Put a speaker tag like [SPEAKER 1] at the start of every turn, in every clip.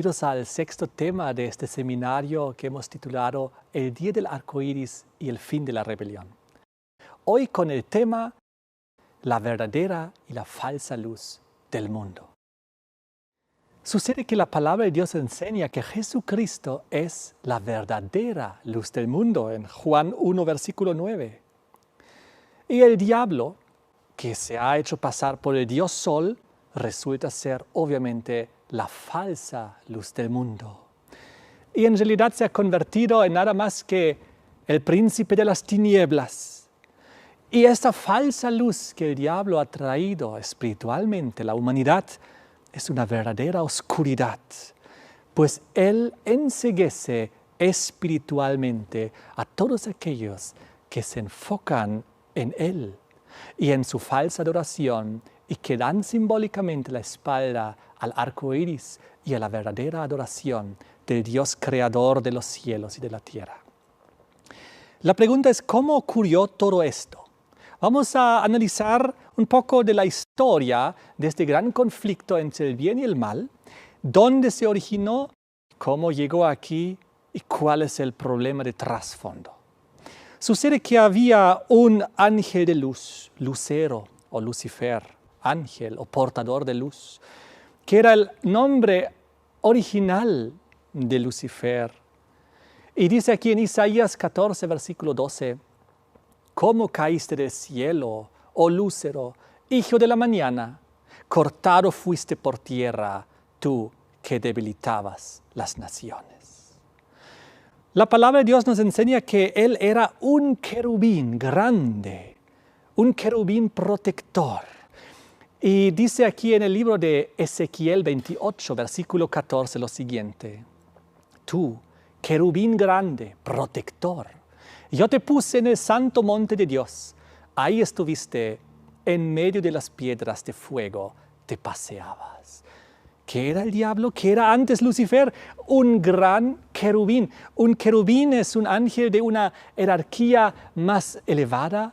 [SPEAKER 1] bienvenidos al sexto tema de este seminario que hemos titulado El Día del Arco Iris y el Fin de la Rebelión. Hoy con el tema La verdadera y la falsa luz del mundo. Sucede que la palabra de Dios enseña que Jesucristo es la verdadera luz del mundo en Juan 1, versículo 9. Y el diablo, que se ha hecho pasar por el Dios Sol, resulta ser obviamente la falsa luz del mundo. Y en realidad se ha convertido en nada más que el príncipe de las tinieblas. Y esta falsa luz que el diablo ha traído espiritualmente a la humanidad es una verdadera oscuridad, pues él enceguece espiritualmente a todos aquellos que se enfocan en él y en su falsa adoración y que dan simbólicamente la espalda al arco iris y a la verdadera adoración del Dios creador de los cielos y de la tierra. La pregunta es, ¿cómo ocurrió todo esto? Vamos a analizar un poco de la historia de este gran conflicto entre el bien y el mal, dónde se originó, cómo llegó aquí y cuál es el problema de trasfondo. Sucede que había un ángel de luz, Lucero o Lucifer, ángel o portador de luz, que era el nombre original de Lucifer. Y dice aquí en Isaías 14, versículo 12, ¿cómo caíste del cielo, oh Lucero, hijo de la mañana? Cortado fuiste por tierra, tú que debilitabas las naciones. La palabra de Dios nos enseña que él era un querubín grande, un querubín protector. Y dice aquí en el libro de Ezequiel 28, versículo 14, lo siguiente. Tú, querubín grande, protector, yo te puse en el santo monte de Dios. Ahí estuviste, en medio de las piedras de fuego, te paseabas. ¿Qué era el diablo? ¿Qué era antes Lucifer? Un gran querubín. Un querubín es un ángel de una jerarquía más elevada,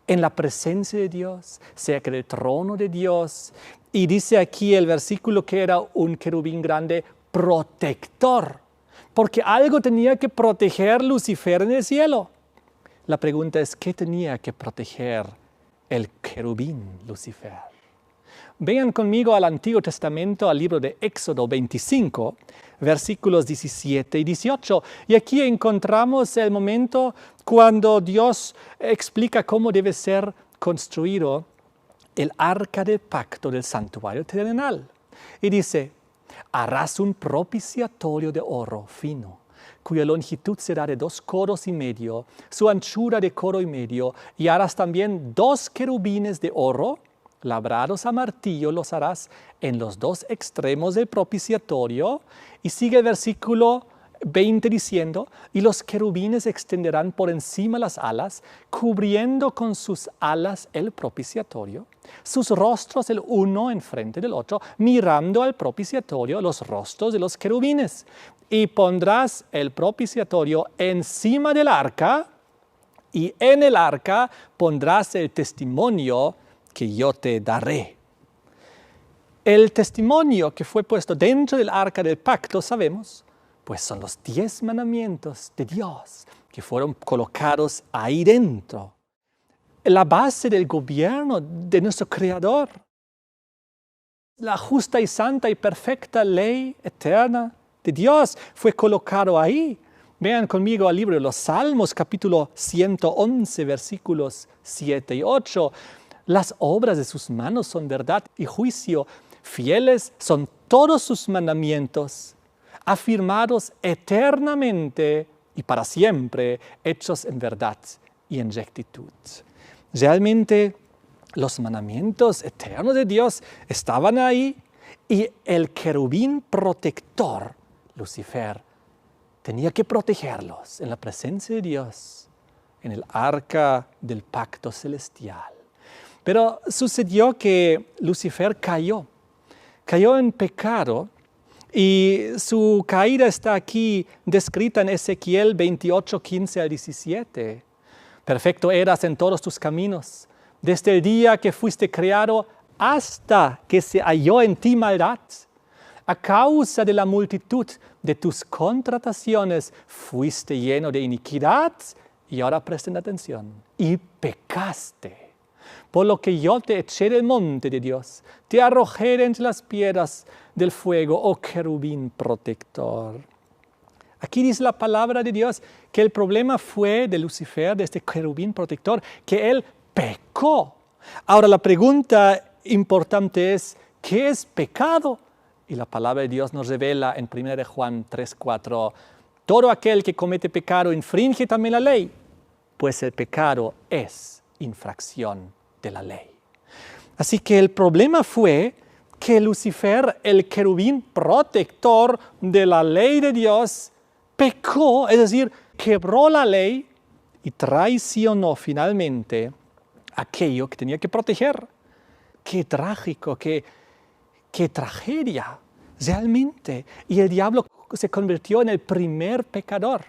[SPEAKER 1] en la presencia de Dios, cerca del trono de Dios. Y dice aquí el versículo que era un querubín grande, protector, porque algo tenía que proteger Lucifer en el cielo. La pregunta es, ¿qué tenía que proteger el querubín Lucifer? Vengan conmigo al Antiguo Testamento, al libro de Éxodo 25, versículos 17 y 18. Y aquí encontramos el momento cuando Dios explica cómo debe ser construido el arca del pacto del santuario terrenal. Y dice, harás un propiciatorio de oro fino, cuya longitud será de 2 codos y medio, su anchura de codo y medio, y harás también 2 querubines de oro, labrados a martillo, los harás en los 2 extremos del propiciatorio. Y sigue el versículo 20 diciendo, y los querubines extenderán por encima las alas, cubriendo con sus alas el propiciatorio, sus rostros el uno enfrente del otro, mirando al propiciatorio los rostros de los querubines. Y pondrás el propiciatorio encima del arca, y en el arca pondrás el testimonio que yo te daré. El testimonio que fue puesto dentro del arca del pacto, sabemos, pues son los 10 mandamientos de Dios que fueron colocados ahí dentro. La base del gobierno de nuestro Creador. La justa y santa y perfecta ley eterna de Dios fue colocado ahí. Vean conmigo al libro de los Salmos, capítulo 111, versículos 7 y 8. Las obras de sus manos son verdad y juicio. Fieles son todos sus mandamientos, afirmados eternamente y para siempre, hechos en verdad y en rectitud. Realmente, los mandamientos eternos de Dios estaban ahí y el querubín protector, Lucifer, tenía que protegerlos en la presencia de Dios, en el arca del pacto celestial. Pero sucedió que Lucifer cayó en pecado, y su caída está aquí descrita en Ezequiel 28, 15 al 17. Perfecto eras en todos tus caminos, desde el día que fuiste creado hasta que se halló en ti maldad. A causa de la multitud de tus contrataciones fuiste lleno de iniquidad, y ahora presten atención, y pecaste. Por lo que yo te eché del monte de Dios, te arrojé entre las piedras del fuego, oh querubín protector. Aquí dice la palabra de Dios que el problema fue de Lucifer, de este querubín protector, que él pecó. Ahora la pregunta importante es, ¿qué es pecado? Y la palabra de Dios nos revela en 1 Juan 3:4, todo aquel que comete pecado infringe también la ley, pues el pecado es infracción de la ley. Así que el problema fue que Lucifer, el querubín protector de la ley de Dios, pecó, es decir, quebró la ley y traicionó finalmente aquello que tenía que proteger. Qué trágico, qué tragedia, realmente. Y el diablo se convirtió en el primer pecador,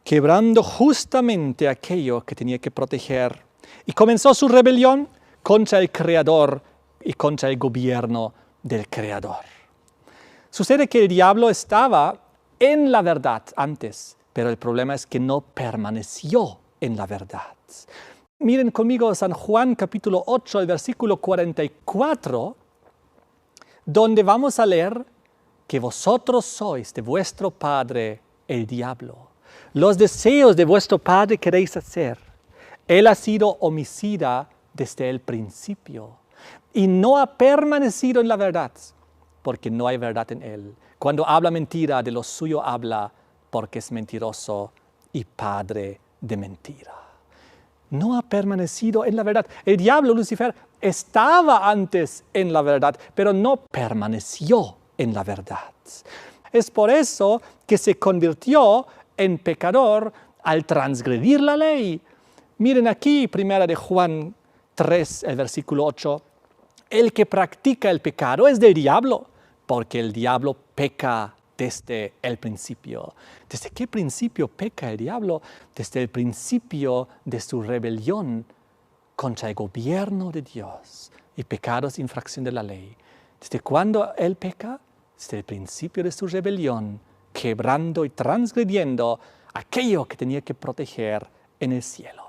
[SPEAKER 1] quebrando justamente aquello que tenía que proteger. Y comenzó su rebelión contra el Creador y contra el gobierno del Creador. Sucede que el diablo estaba en la verdad antes, pero el problema es que no permaneció en la verdad. Miren conmigo San Juan capítulo 8, el versículo 44, donde vamos a leer que vosotros sois de vuestro padre el diablo. Los deseos de vuestro padre queréis hacer. Él ha sido homicida desde el principio y no ha permanecido en la verdad, porque no hay verdad en él. Cuando habla mentira, de lo suyo habla, porque es mentiroso y padre de mentira. No ha permanecido en la verdad. El diablo, Lucifer, estaba antes en la verdad, pero no permaneció en la verdad. Es por eso que se convirtió en pecador al transgredir la ley. Miren aquí, 1 Juan 3, el versículo 8. El que practica el pecado es del diablo, porque el diablo peca desde el principio. ¿Desde qué principio peca el diablo? Desde el principio de su rebelión contra el gobierno de Dios. Y pecado es infracción de la ley. ¿Desde cuándo él peca? Desde el principio de su rebelión, quebrando y transgrediendo aquello que tenía que proteger en el cielo.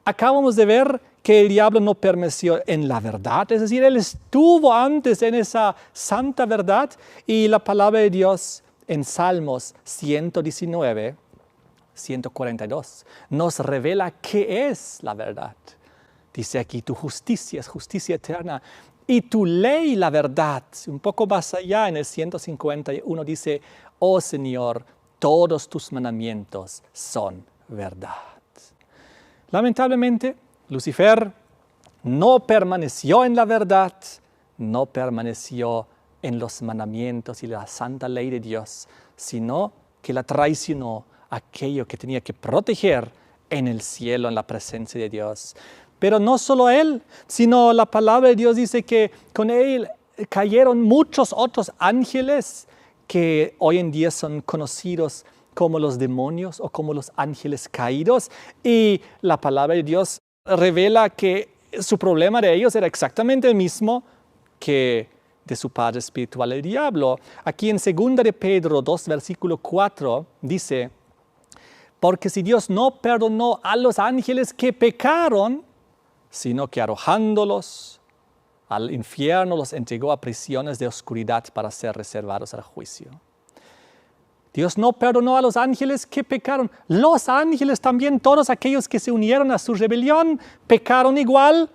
[SPEAKER 1] Acabamos de ver que el diablo no permaneció en la verdad, es decir, él estuvo antes en esa santa verdad, y la palabra de Dios en Salmos 119, 142 nos revela qué es la verdad. Dice aquí, tu justicia es justicia eterna y tu ley la verdad. Un poco más allá en el 151 dice, oh Señor, todos tus mandamientos son verdad. Lamentablemente, Lucifer no permaneció en la verdad, no permaneció en los mandamientos y la santa ley de Dios, sino que la traicionó, aquello que tenía que proteger en el cielo, en la presencia de Dios. Pero no solo él, sino la palabra de Dios dice que con él cayeron muchos otros ángeles que hoy en día son conocidos como los demonios o como los ángeles caídos, y la palabra de Dios revela que su problema de ellos era exactamente el mismo que de su padre espiritual, el diablo. Aquí en 2 de Pedro 2, versículo 4, dice, porque si Dios no perdonó a los ángeles que pecaron, sino que arrojándolos al infierno los entregó a prisiones de oscuridad para ser reservados al juicio. Dios no perdonó a los ángeles que pecaron. Los ángeles también, todos aquellos que se unieron a su rebelión, pecaron igual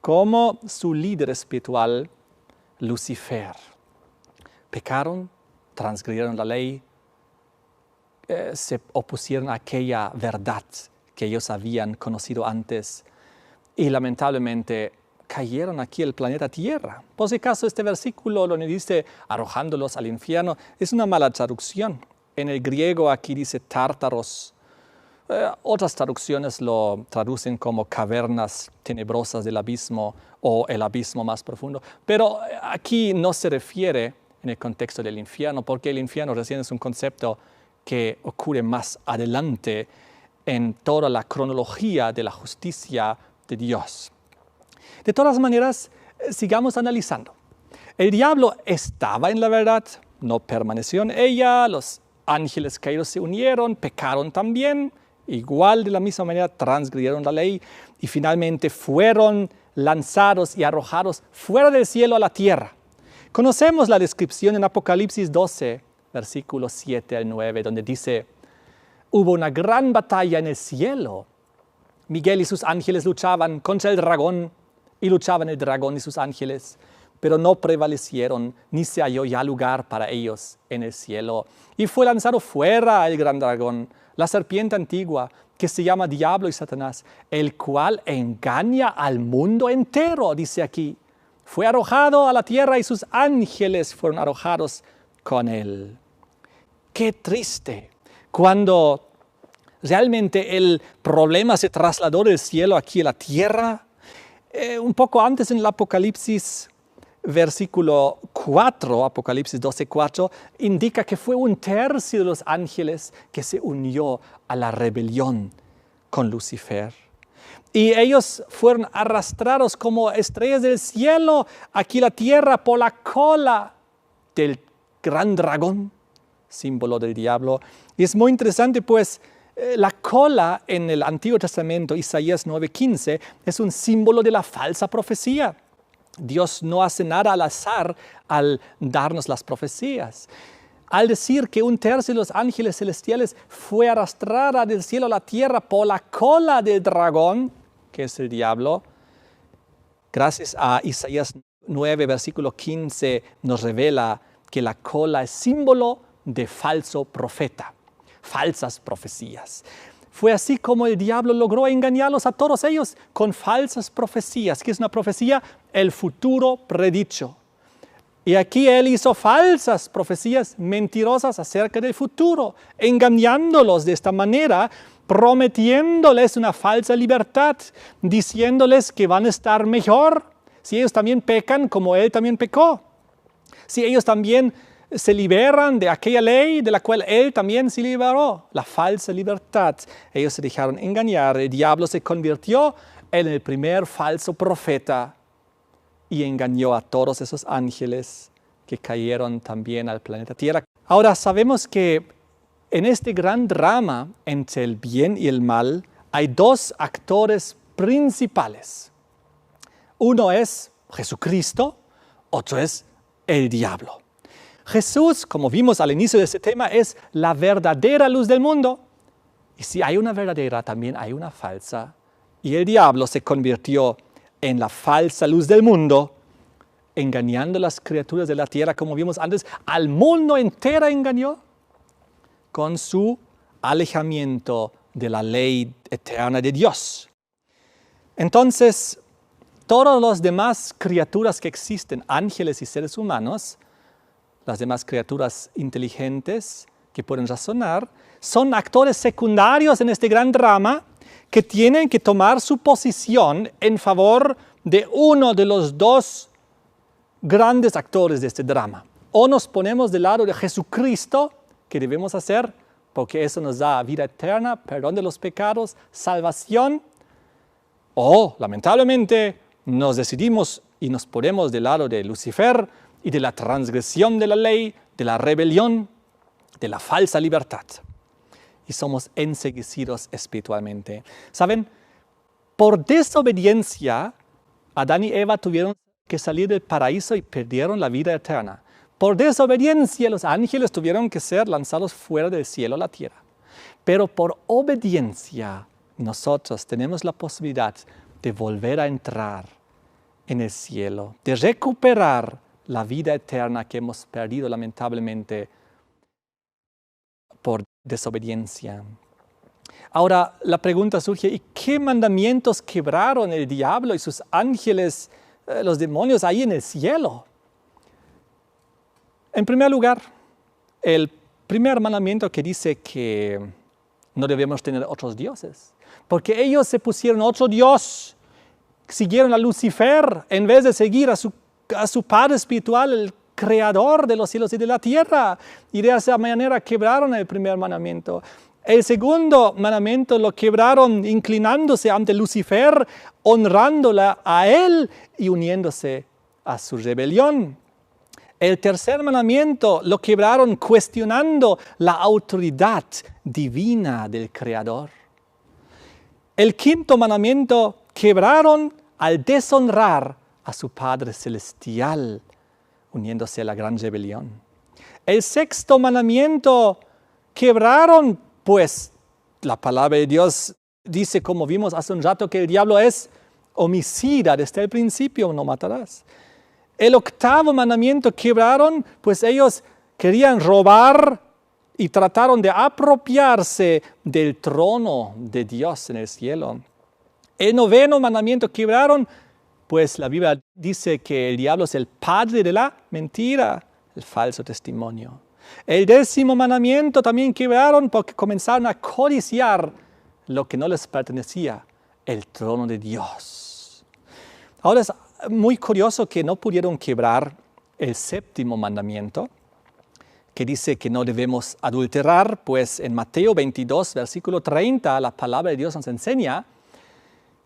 [SPEAKER 1] como su líder espiritual, Lucifer. Pecaron, transgredieron la ley, se opusieron a aquella verdad que ellos habían conocido antes y lamentablemente cayeron aquí el planeta Tierra. Por si acaso este versículo donde dice arrojándolos al infierno es una mala traducción. En el griego aquí dice tártaros. Otras traducciones lo traducen como cavernas tenebrosas del abismo o el abismo más profundo. Pero aquí no se refiere en el contexto del infierno, porque el infierno recién es un concepto que ocurre más adelante en toda la cronología de la justicia de Dios. De todas maneras, Sigamos analizando. El diablo estaba en la verdad, no permaneció en ella, los ángeles caídos se unieron, pecaron también, igual de la misma manera transgredieron la ley y finalmente fueron lanzados y arrojados fuera del cielo a la tierra. Conocemos la descripción en Apocalipsis 12, versículos 7 al 9, donde dice: hubo una gran batalla en el cielo. Miguel y sus ángeles luchaban contra el dragón, y luchaban el dragón y sus ángeles, pero no prevalecieron, ni se halló ya lugar para ellos en el cielo. Y fue lanzado fuera el gran dragón, la serpiente antigua, que se llama Diablo y Satanás, el cual engaña al mundo entero, dice aquí. Fue arrojado a la tierra y sus ángeles fueron arrojados con él. ¡Qué triste! Cuando realmente el problema se trasladó del cielo aquí a la tierra, un poco antes en el Apocalipsis, versículo 4, Apocalipsis 12:4, indica que fue 1/3 de los ángeles que se unió a la rebelión con Lucifer. Y ellos fueron arrastrados como estrellas del cielo aquí a la tierra por la cola del gran dragón, símbolo del diablo. Y es muy interesante, pues, la cola en el Antiguo Testamento, Isaías 9:15, es un símbolo de la falsa profecía. Dios no hace nada al azar al darnos las profecías. Al decir que 1/3 de los ángeles celestiales fue arrastrada del cielo a la tierra por la cola del dragón, que es el diablo, gracias a Isaías 9, versículo 15, nos revela que la cola es símbolo de falso profeta, falsas profecías. Fue así como el diablo logró engañarlos a todos ellos con falsas profecías. ¿Qué es una profecía? El futuro predicho. Y aquí él hizo falsas profecías mentirosas acerca del futuro, engañándolos de esta manera, prometiéndoles una falsa libertad, diciéndoles que van a estar mejor si ellos también pecan como él también pecó. Si ellos también se liberan de aquella ley de la cual él también se liberó, la falsa libertad. Ellos se dejaron engañar, el diablo se convirtió en el primer falso profeta y engañó a todos esos ángeles que cayeron también al planeta Tierra. Ahora sabemos que en este gran drama entre el bien y el mal hay 2 actores principales. Uno es Jesucristo, otro es el diablo. Jesús, como vimos al inicio de este tema, es la verdadera luz del mundo. Y si hay una verdadera, también hay una falsa. Y el diablo se convirtió en la falsa luz del mundo, engañando a las criaturas de la tierra, como vimos antes, al mundo entero engañó con su alejamiento de la ley eterna de Dios. Entonces, todas las demás criaturas que existen, ángeles y seres humanos, las demás criaturas inteligentes que pueden razonar, son actores secundarios en este gran drama que tienen que tomar su posición en favor de uno de los 2 grandes actores de este drama. O nos ponemos del lado de Jesucristo, que debemos hacer, porque eso nos da vida eterna, perdón de los pecados, salvación, o lamentablemente nos decidimos y nos ponemos del lado de Lucifer y de la transgresión de la ley, de la rebelión, de la falsa libertad. Y somos enceguecidos espiritualmente. ¿Saben? Por desobediencia, Adán y Eva tuvieron que salir del paraíso y perdieron la vida eterna. Por desobediencia, los ángeles tuvieron que ser lanzados fuera del cielo a la tierra. Pero por obediencia, nosotros tenemos la posibilidad de volver a entrar en el cielo, de recuperar la vida eterna que hemos perdido lamentablemente por desobediencia. Ahora la pregunta surge, ¿y qué mandamientos quebraron el diablo y sus ángeles, los demonios ahí en el cielo? En primer lugar, el primer mandamiento que dice que no debemos tener otros dioses, porque ellos se pusieron otro dios, siguieron a Lucifer en vez de seguir a su padre espiritual, el creador de los cielos y de la tierra, y de esa manera quebraron el primer mandamiento. El segundo mandamiento lo quebraron inclinándose ante Lucifer, honrándola a él y uniéndose a su rebelión. El tercer mandamiento lo quebraron cuestionando la autoridad divina del Creador. El quinto mandamiento quebraron al deshonrar a su Padre Celestial, uniéndose a la gran rebelión. El sexto mandamiento quebraron, pues la palabra de Dios dice, como vimos hace un rato, que el diablo es homicida desde el principio, no matarás. El octavo mandamiento quebraron, pues ellos querían robar y trataron de apropiarse del trono de Dios en el cielo. El noveno mandamiento quebraron, pues la Biblia dice que el diablo es el padre de la mentira, el falso testimonio. El décimo mandamiento también quebraron porque comenzaron a codiciar lo que no les pertenecía, el trono de Dios. Ahora es muy curioso que no pudieron quebrar el séptimo mandamiento, que dice que no debemos adulterar, pues en Mateo 22, versículo 30, la palabra de Dios nos enseña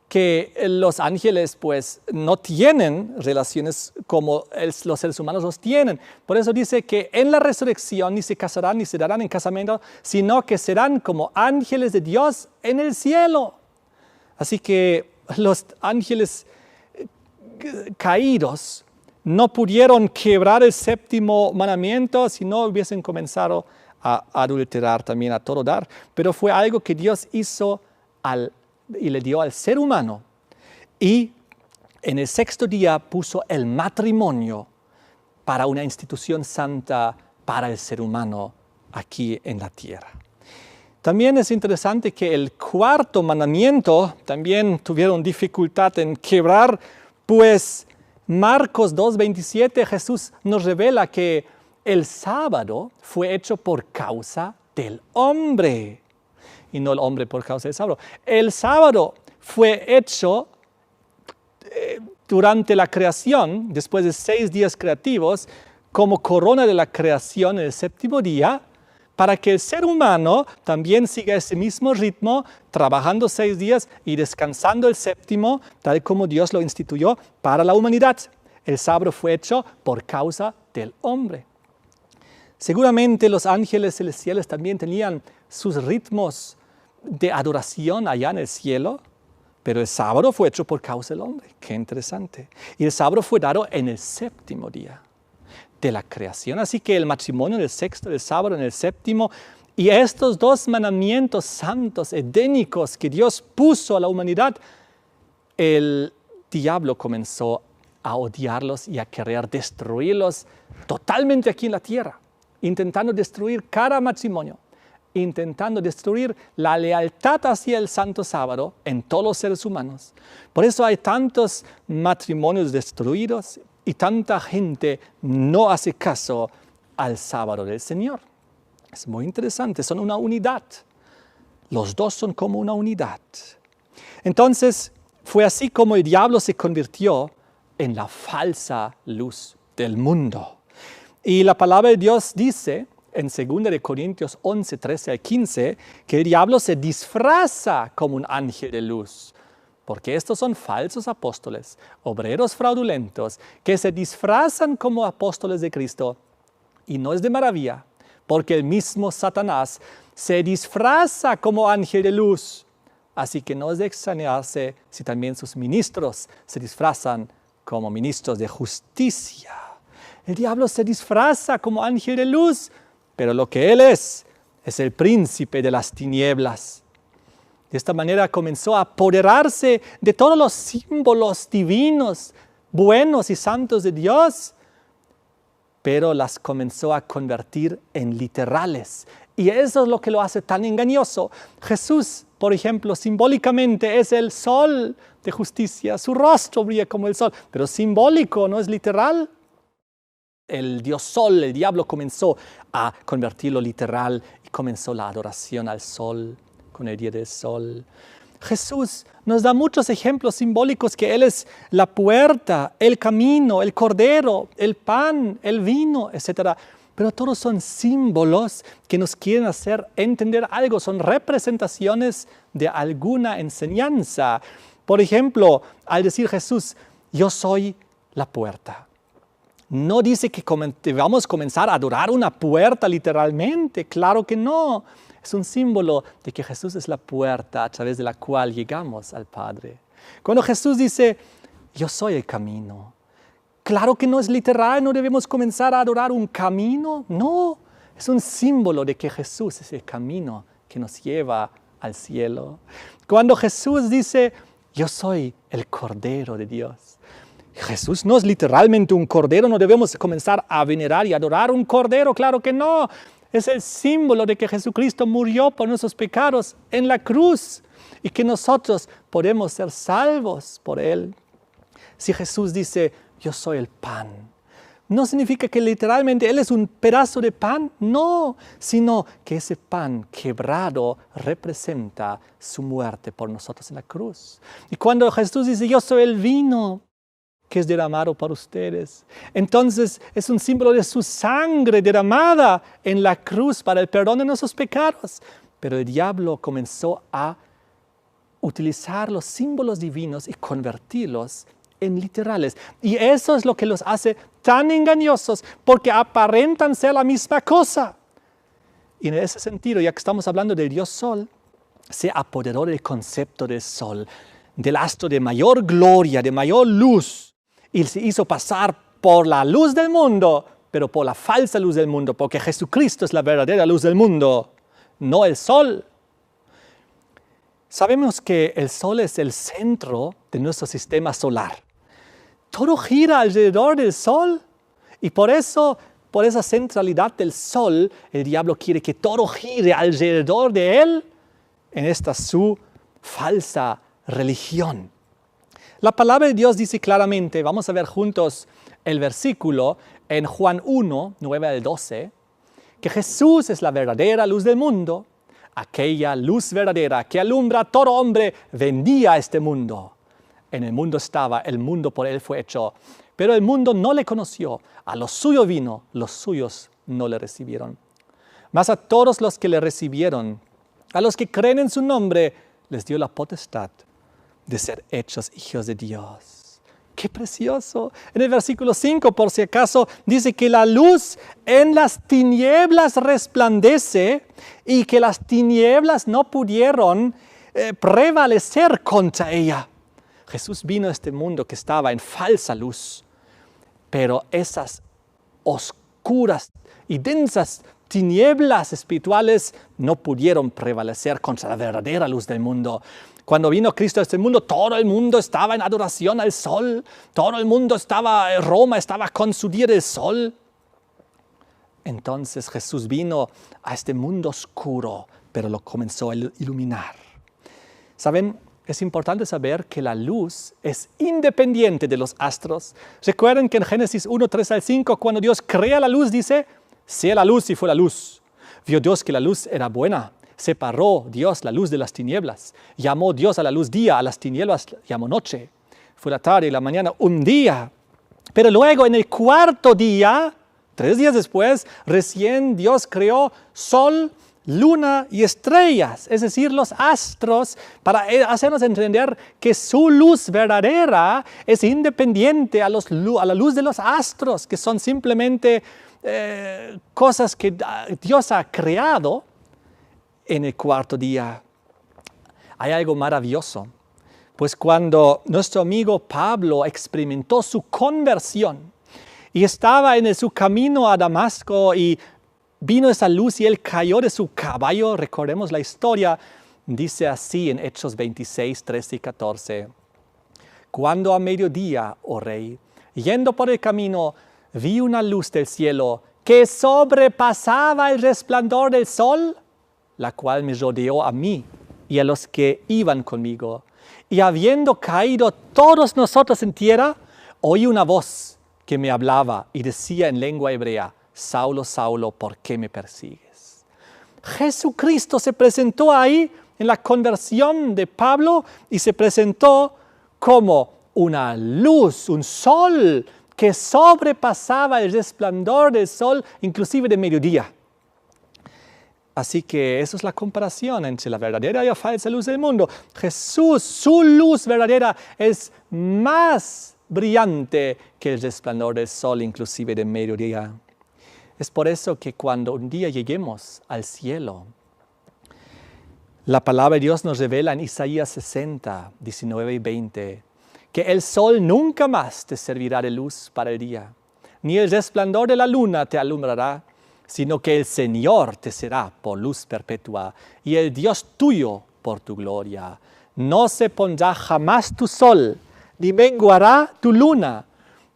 [SPEAKER 1] que los ángeles pues no tienen relaciones como los seres humanos los tienen. Por eso dice que en la resurrección ni se casarán ni se darán en casamiento, sino que serán como ángeles de Dios en el cielo. Así que los ángeles caídos no pudieron quebrar el séptimo mandamiento si no hubiesen comenzado a adulterar también, a todo dar. Pero fue algo que Dios hizo y le dio al ser humano. Y en el sexto día puso el matrimonio para una institución santa para el ser humano aquí en la tierra. También es interesante que el cuarto mandamiento también tuvieron dificultad en quebrar, pues Marcos 2:27 Jesús nos revela que el sábado fue hecho por causa del hombre y no el hombre por causa del sábado. El sábado fue hecho durante la creación, después de 6 días creativos, como corona de la creación en el séptimo día, para que el ser humano también siga ese mismo ritmo, trabajando 6 días y descansando el séptimo, tal como Dios lo instituyó para la humanidad. El sábado fue hecho por causa del hombre. Seguramente los ángeles celestiales también tenían sus ritmos de adoración allá en el cielo, pero el sábado fue hecho por causa del hombre. Qué interesante. Y el sábado fue dado en el séptimo día de la creación. Así que el matrimonio en el sexto, el sábado en el séptimo, y estos 2 mandamientos santos, edénicos, que Dios puso a la humanidad, el diablo comenzó a odiarlos y a querer destruirlos totalmente aquí en la tierra, intentando destruir cada matrimonio, intentando destruir la lealtad hacia el santo sábado en todos los seres humanos. Por eso hay tantos matrimonios destruidos y tanta gente no hace caso al sábado del Señor. Es muy interesante, son una unidad. Los dos son como una unidad. Entonces, fue así como el diablo se convirtió en la falsa luz del mundo. Y la palabra de Dios dice en 2 Corintios 11, 13 al 15, que el diablo se disfraza como un ángel de luz. Porque estos son falsos apóstoles, obreros fraudulentos, que se disfrazan como apóstoles de Cristo. Y no es de maravilla, porque el mismo Satanás se disfraza como ángel de luz. Así que no es de extrañarse si también sus ministros se disfrazan como ministros de justicia. El diablo se disfraza como ángel de luz, pero lo que él es el príncipe de las tinieblas. De esta manera comenzó a apoderarse de todos los símbolos divinos, buenos y santos de Dios, pero las comenzó a convertir en literales. Y eso es lo que lo hace tan engañoso. Jesús, por ejemplo, simbólicamente es el sol de justicia. Su rostro brilla como el sol, pero simbólico, no es literal. El dios sol, el diablo, comenzó a convertirlo literal y comenzó la adoración al sol con el día del sol. Jesús nos da muchos ejemplos simbólicos que Él es la puerta, el camino, el cordero, el pan, el vino, etc. Pero todos son símbolos que nos quieren hacer entender algo, son representaciones de alguna enseñanza. Por ejemplo, al decir Jesús, yo soy la puerta. No dice que vamos a comenzar a adorar una puerta literalmente, claro que no. Es un símbolo de que Jesús es la puerta a través de la cual llegamos al Padre. Cuando Jesús dice, yo soy el camino, claro que no es literal, no debemos comenzar a adorar un camino, no. Es un símbolo de que Jesús es el camino que nos lleva al cielo. Cuando Jesús dice, yo soy el Cordero de Dios, Jesús no es literalmente un cordero, no debemos comenzar a venerar y adorar un cordero, claro que no. Es el símbolo de que Jesucristo murió por nuestros pecados en la cruz y que nosotros podemos ser salvos por Él. Si Jesús dice, yo soy el pan, no significa que literalmente Él es un pedazo de pan, no, sino que ese pan quebrado representa su muerte por nosotros en la cruz. Y cuando Jesús dice, yo soy el vino que es derramado por ustedes, entonces es un símbolo de su sangre derramada en la cruz para el perdón de nuestros pecados. Pero el diablo comenzó a utilizar los símbolos divinos y convertirlos en literales. Y eso es lo que los hace tan engañosos, porque aparentan ser la misma cosa. Y en ese sentido, ya que estamos hablando del Dios Sol, se apoderó del concepto del Sol, del astro de mayor gloria, de mayor luz, y se hizo pasar por la luz del mundo, pero por la falsa luz del mundo, porque Jesucristo es la verdadera luz del mundo, no el Sol. Sabemos que el Sol es el centro de nuestro sistema solar. Todo gira alrededor del Sol y por eso, por esa centralidad del Sol, el diablo quiere que todo gire alrededor de él en esta su falsa religión. La palabra de Dios dice claramente, vamos a ver juntos el versículo en Juan 1, 9 al 12, que Jesús es la verdadera luz del mundo, aquella luz verdadera que alumbra a todo hombre vendía a este mundo. En el mundo estaba, el mundo por él fue hecho, pero el mundo no le conoció. A los suyos vino, los suyos no le recibieron. Mas a todos los que le recibieron, a los que creen en su nombre, les dio la potestad de ser hechos hijos de Dios. ¡Qué precioso! En el versículo 5, por si acaso, dice que la luz en las tinieblas resplandece y que las tinieblas no pudieron prevalecer contra ella. Jesús vino a este mundo que estaba en falsa luz, pero esas oscuras y densas tinieblas espirituales no pudieron prevalecer contra la verdadera luz del mundo. Cuando vino Cristo a este mundo, todo el mundo estaba en adoración al sol, todo el mundo estaba, Roma estaba con su día del sol. Entonces Jesús vino a este mundo oscuro, pero lo comenzó a iluminar. ¿Saben? Es importante saber que la luz es independiente de los astros. Recuerden que en Génesis 1, 3 al 5, cuando Dios crea la luz, dice, sea la luz y fue la luz. Vio Dios que la luz era buena. Separó Dios la luz de las tinieblas. Llamó Dios a la luz día, a las tinieblas llamó noche. Fue la tarde y la mañana un día. Pero luego en el cuarto día, 3 días después, recién Dios creó sol, luna y estrellas, es decir, los astros, para hacernos entender que su luz verdadera es independiente a la luz de los astros, que son simplemente cosas que Dios ha creado en el cuarto día. Hay algo maravilloso, pues cuando nuestro amigo Pablo experimentó su conversión y estaba en su camino a Damasco y vino esa luz y él cayó de su caballo, recordemos la historia, dice así en Hechos 26, 13 y 14. Cuando a mediodía, oh rey, yendo por el camino, vi una luz del cielo que sobrepasaba el resplandor del sol, la cual me rodeó a mí y a los que iban conmigo. Y habiendo caído todos nosotros en tierra, oí una voz que me hablaba y decía en lengua hebrea, Saulo, Saulo, ¿por qué me persigues? Jesucristo se presentó ahí en la conversión de Pablo y se presentó como una luz, un sol que sobrepasaba el resplandor del sol, inclusive de mediodía. Así que eso es la comparación entre la verdadera y la falsa luz del mundo. Jesús, su luz verdadera es más brillante que el resplandor del sol, inclusive de mediodía. Es por eso que cuando un día lleguemos al cielo, la palabra de Dios nos revela en Isaías 60, 19 y 20, que el sol nunca más te servirá de luz para el día, ni el resplandor de la luna te alumbrará, sino que el Señor te será por luz perpetua y el Dios tuyo por tu gloria. No se pondrá jamás tu sol, ni menguará tu luna,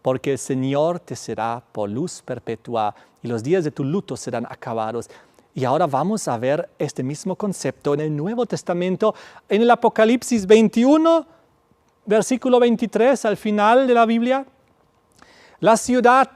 [SPEAKER 1] porque el Señor te será por luz perpetua y los días de tu luto serán acabados. Y ahora vamos a ver este mismo concepto en el Nuevo Testamento, en el Apocalipsis 21, versículo 23, al final de la Biblia. La ciudad,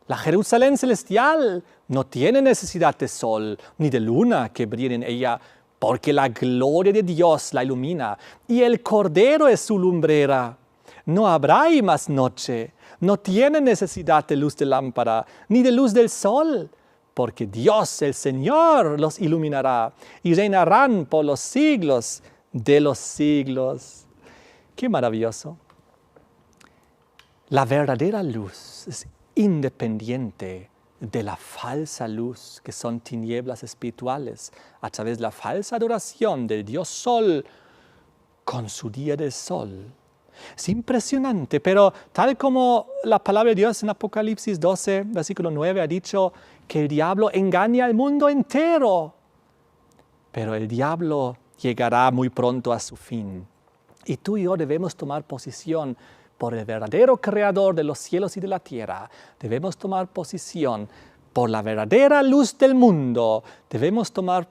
[SPEAKER 1] la Jerusalén celestial, no tiene necesidad de sol ni de luna que brillen en ella, porque la gloria de Dios la ilumina y el Cordero es su lumbrera. No habrá ahí más noche, no tiene necesidad de luz de lámpara ni de luz del sol, porque Dios, el Señor, los iluminará y reinarán por los siglos de los siglos. ¡Qué maravilloso! La verdadera luz es independiente de la falsa luz, que son tinieblas espirituales, a través de la falsa adoración del Dios Sol con su día del sol. Es impresionante, pero tal como la palabra de Dios en Apocalipsis 12, versículo 9, ha dicho que el diablo engaña al mundo entero, pero el diablo llegará muy pronto a su fin. Y tú y yo debemos tomar posición por el verdadero creador de los cielos y de la tierra. Debemos tomar posición por la verdadera luz del mundo. Debemos tomar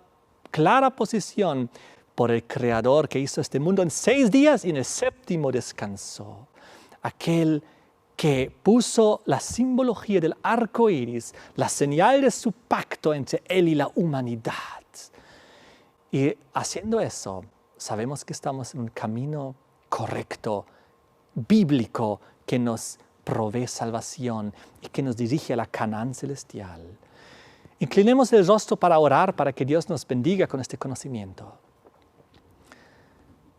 [SPEAKER 1] clara posición por el creador que hizo este mundo en 6 días y en el 7º descansó. Aquel que puso la simbología del arco iris, la señal de su pacto entre él y la humanidad. Y haciendo eso, sabemos que estamos en un camino correcto, bíblico, que nos provee salvación y que nos dirige a la Canaán celestial. Inclinemos el rostro para orar, para que Dios nos bendiga con este conocimiento.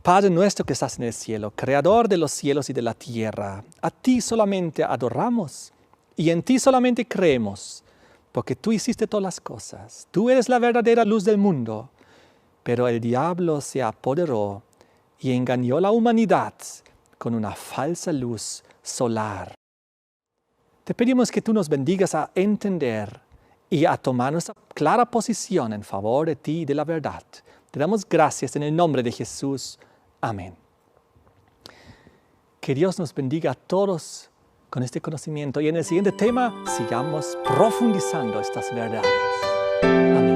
[SPEAKER 1] Padre nuestro que estás en el cielo, creador de los cielos y de la tierra, a ti solamente adoramos y en ti solamente creemos, porque tú hiciste todas las cosas. Tú eres la verdadera luz del mundo, pero el diablo se apoderó y engañó a la humanidad con una falsa luz solar. Te pedimos que tú nos bendigas a entender y a tomar nuestra clara posición en favor de ti y de la verdad. Te damos gracias en el nombre de Jesús. Amén. Que Dios nos bendiga a todos con este conocimiento y en el siguiente tema sigamos profundizando estas verdades. Amén.